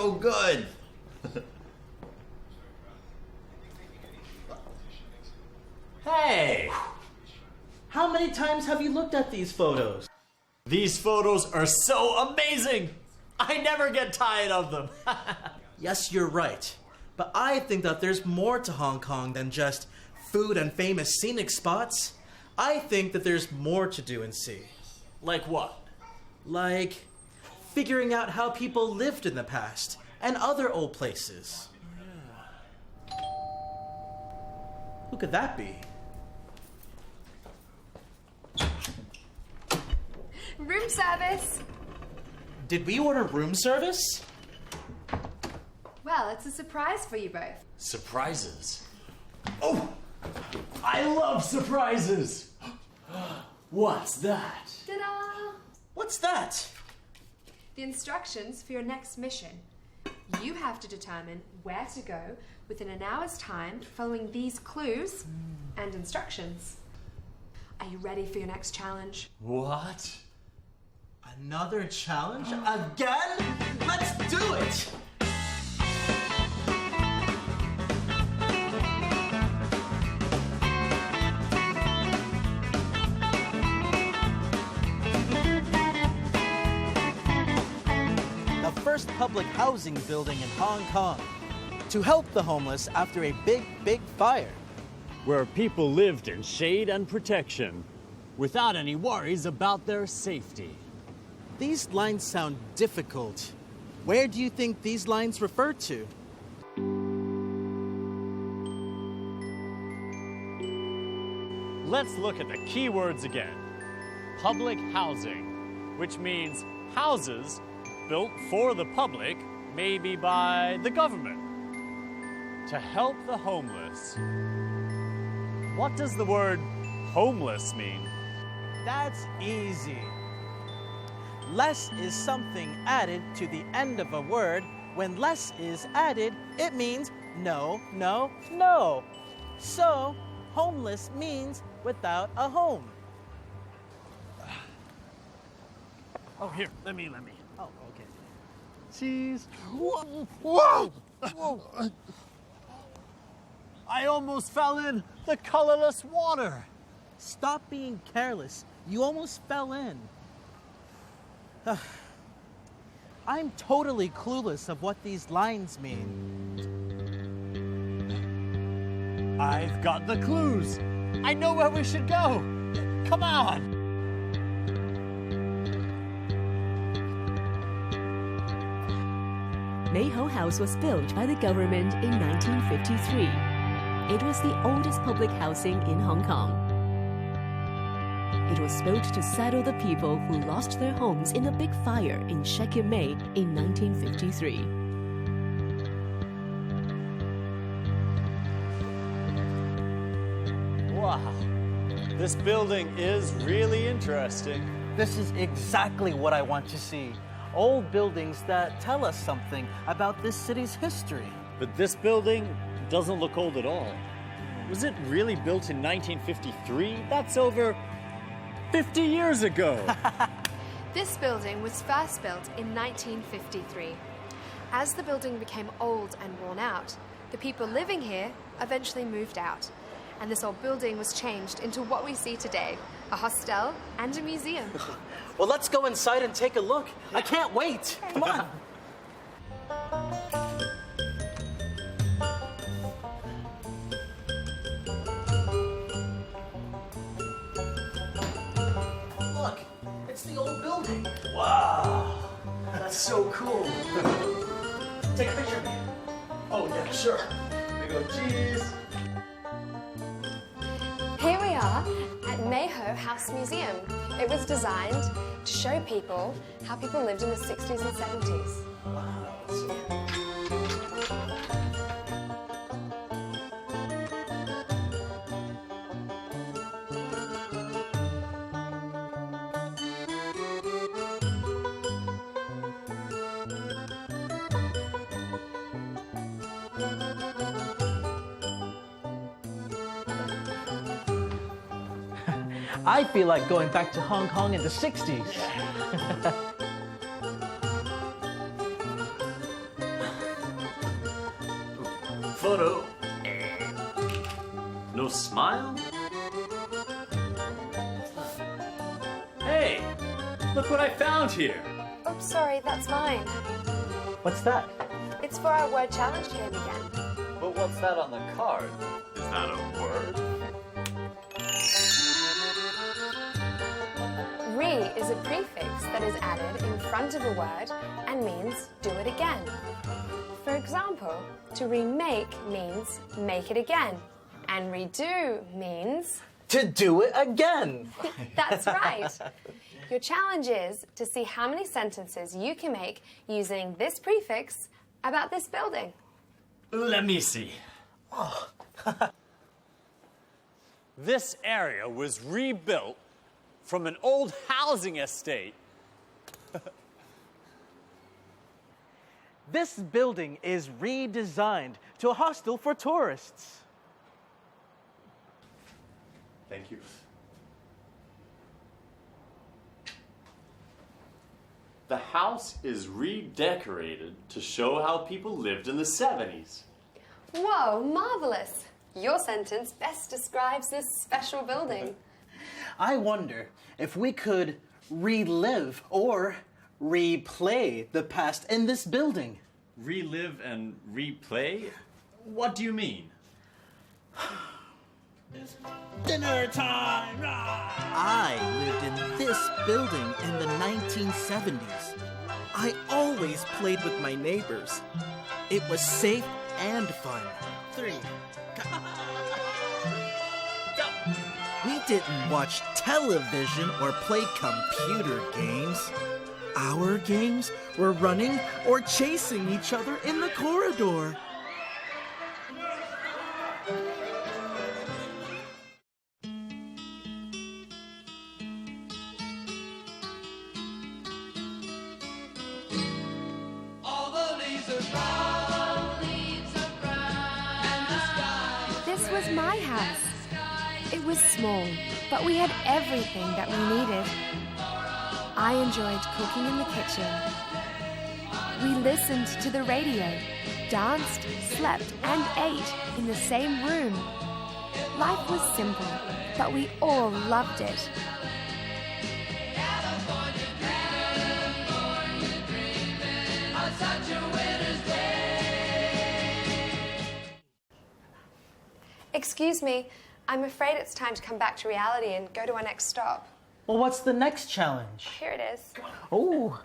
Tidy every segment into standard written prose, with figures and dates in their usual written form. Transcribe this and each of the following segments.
so good. Hey! How many times have you looked at these photos? These photos are so amazing! I never get tired of them. Yes, you're right. But I think that there's more to Hong Kong than just food and famous scenic spots. I think that there's more to do and see. Like what? Like figuring out how people lived in the past and other old places. Yeah. Who could that be? Room service. Did we order room service? Well, it's a surprise for you both. Surprises? Oh! I love surprises! What's that? Ta-da! What's that? The instructions for your next mission. You have to determine where to go within an hour's time following these clues and instructions. Are you ready for your next challenge? What? Another challenge? Again? Let's do it! The first public housing building in Hong Kong to help the homeless after a big fire. Where people lived in shade and protection without any worries about their safety. These lines sound difficult. Where do you think these lines refer to? Let's look at the key words again. Public housing, which means houses built for the public, maybe by the government, to help the homeless. What does the word homeless mean? That's easy. Less is something added to the end of a word. When less is added, it means no. So, homeless means without a home. Oh, here, let me. Oh, okay. Cheese. Whoa! I almost fell in the colorless water. Stop being careless. You almost fell in. I'm totally clueless of what these lines mean. I've got the clues. I know where we should go. Come on. Mayho House was built by the government in 1953. It was the oldest public housing in Hong Kong. It was built to settle the people who lost their homes in the big fire in Shek Kip Mei in 1953. Wow, this building is really interesting. This is exactly what I want to see. Old buildings that tell us something about this city's history. But this building doesn't look old at all. Was it really built in 1953? That's over 50 years ago. This building was first built in 1953. As the building became old and worn out, the people living here eventually moved out, and this old building was changed into what we see today, a hostel and a museum. Well, let's go inside and take a look. I can't wait. Come on. Look, it's the old building. Wow, that's so cool. Take a picture of me. Oh, yeah, sure. Here we go, cheese. Here we are at Mayho House Museum. It was designed to show people how people lived in the 60s and 70s. I feel like going back to Hong Kong in the 60s. photo. No smile? Hey, look what I found here. Oops, sorry, that's mine. What's that? It's for our word challenge game again. But what's that on the card? Is that a word? Re is a prefix that is added in front of a word and means do it again. For example, to remake means make it again, and redo means To do it again. that's right. Your challenge is to see how many sentences you can make using this prefix about this building. Let me see. This area was rebuilt from an old housing estate. This building is redesigned to a hostel for tourists. Thank you. The house is redecorated to show how people lived in the 70s. Whoa, marvelous! Your sentence best describes this special building. I wonder if we could relive or replay the past in this building. Relive and replay? What do you mean? Dinner time! I lived in this building in the 1970s. I always played with my neighbors. It was safe and fun. 3. We didn't watch television or play computer games. Our games were running or chasing each other in the corridor. This was my house. It was small, but we had everything that we needed. I enjoyed cooking in the kitchen. We listened to the radio, danced, slept, and ate in the same room. Life was simple, but we all loved it. Excuse me, I'm afraid it's time to come back to reality and go to our next stop. Well, what's the next challenge? Here it is. Oh.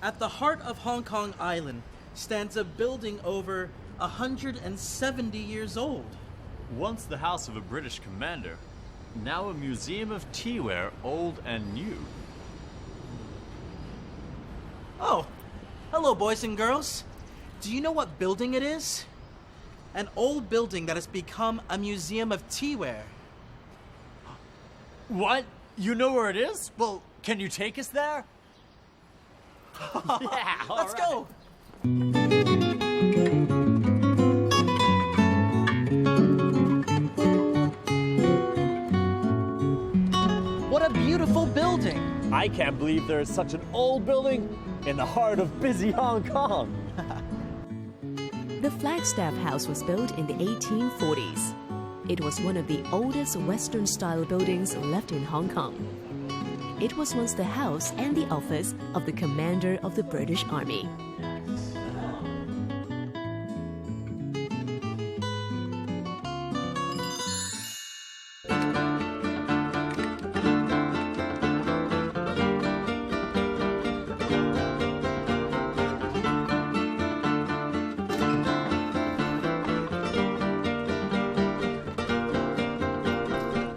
At the heart of Hong Kong Island stands a building over 170 years old. Once the house of a British commander, now a museum of teaware, old and new. Oh, hello, boys and girls. Do you know what building it is? An old building that has become a museum of teaware. What? You know where it is? Well, can you take us there? Yeah, Let's go. What a beautiful building. I can't believe there is such an old building in the heart of busy Hong Kong. The Flagstaff House was built in the 1840s. It was one of the oldest Western-style buildings left in Hong Kong. It was once the house and the office of the commander of the British Army.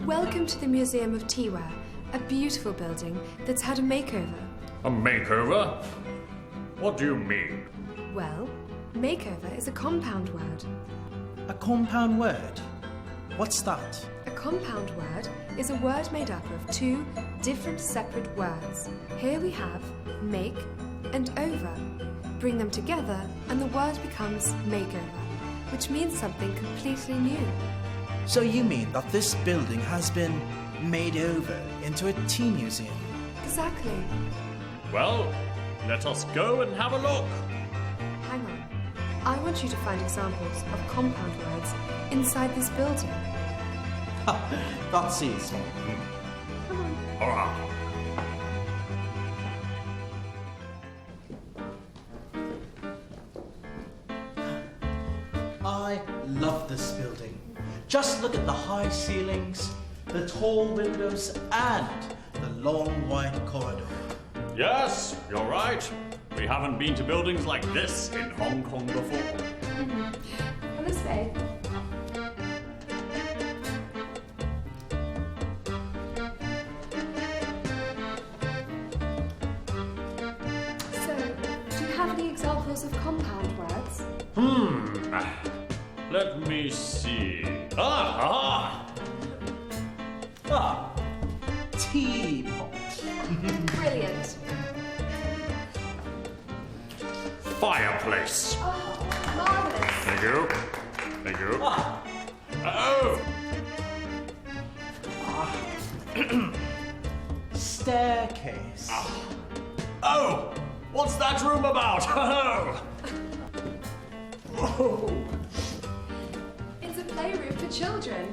Welcome to the Museum of Teaware, a beautiful building that's had a makeover. A makeover? What do you mean? Well, makeover is a compound word. A compound word? What's that? A compound word is a word made up of two different separate words. Here we have make and over. Bring them together and the word becomes makeover, which means something completely new. So you mean that this building has been made over into a tea museum? Exactly. Well, Let us go and have a look. Hang on. I want you to find examples of compound words inside this building. That's easy. Come on. All right. I love this building. Just look at the high ceilings, the tall windows, and the long wide corridor. Yes, you're right. We haven't been to buildings like this in Hong Kong before. Come this way. So, do you have any examples of compound words? Let me see. Teapot. Brilliant. Fireplace. Oh, marvelous. Thank you. Thank you. Oh! Staircase. Oh! What's that room about? Oh! It's a playroom for children.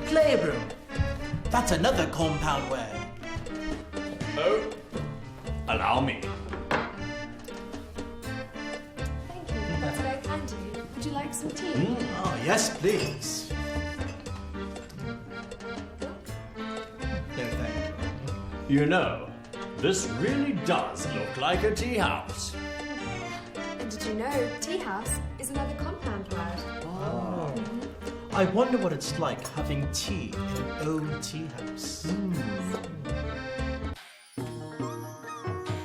Playroom. That's another compound word. Oh! Allow me. Thank you. That's very kind of you. Would you like some tea? Oh, yes, please. No, thank you. You know, this really does look like a tea house. And did you know tea house is another compound word? I wonder what it's like having tea in an old tea house.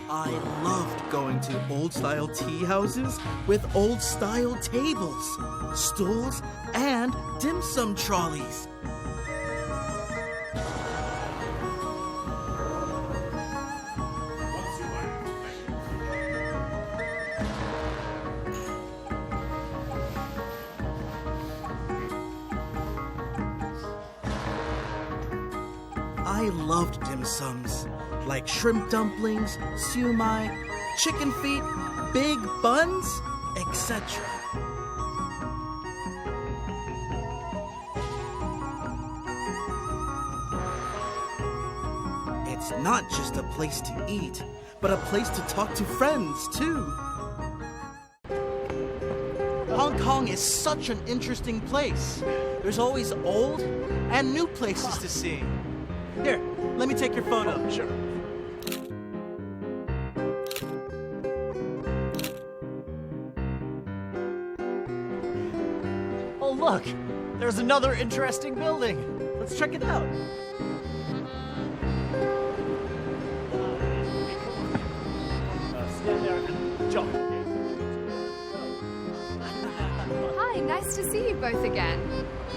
I loved going to old-style tea houses with old-style tables, stools, and dim sum trolleys. I loved dim sums, like shrimp dumplings, siu mai, chicken feet, big buns, etc. It's not just a place to eat, but a place to talk to friends, too. Hong Kong is such an interesting place. There's always old and new places to see. Here, let me take your photo. Sure. Oh, look! There's another interesting building. Let's check it out. Stand there and jump. Hi, nice to see you both again.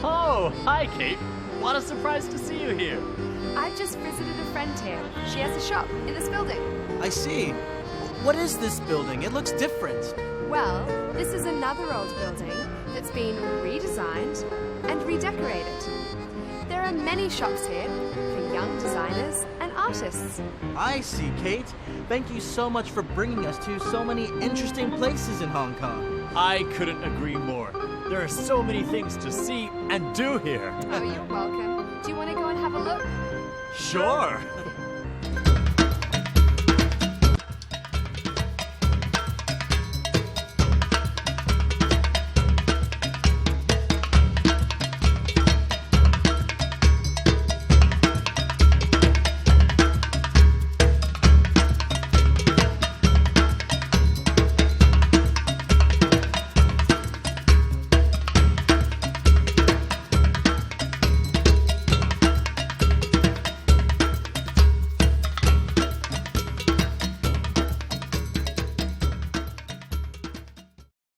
Oh, hi, Kate. What a surprise to see you here. I've just visited a friend here. She has a shop in this building. I see. What is this building? It looks different. Well, this is another old building that's been redesigned and redecorated. There are many shops here for young designers and artists. I see, Kate. Thank you so much for bringing us to so many interesting places in Hong Kong. I couldn't agree more. There are so many things to see and do here. Oh, you're welcome. Do you want to go and have a look? Sure.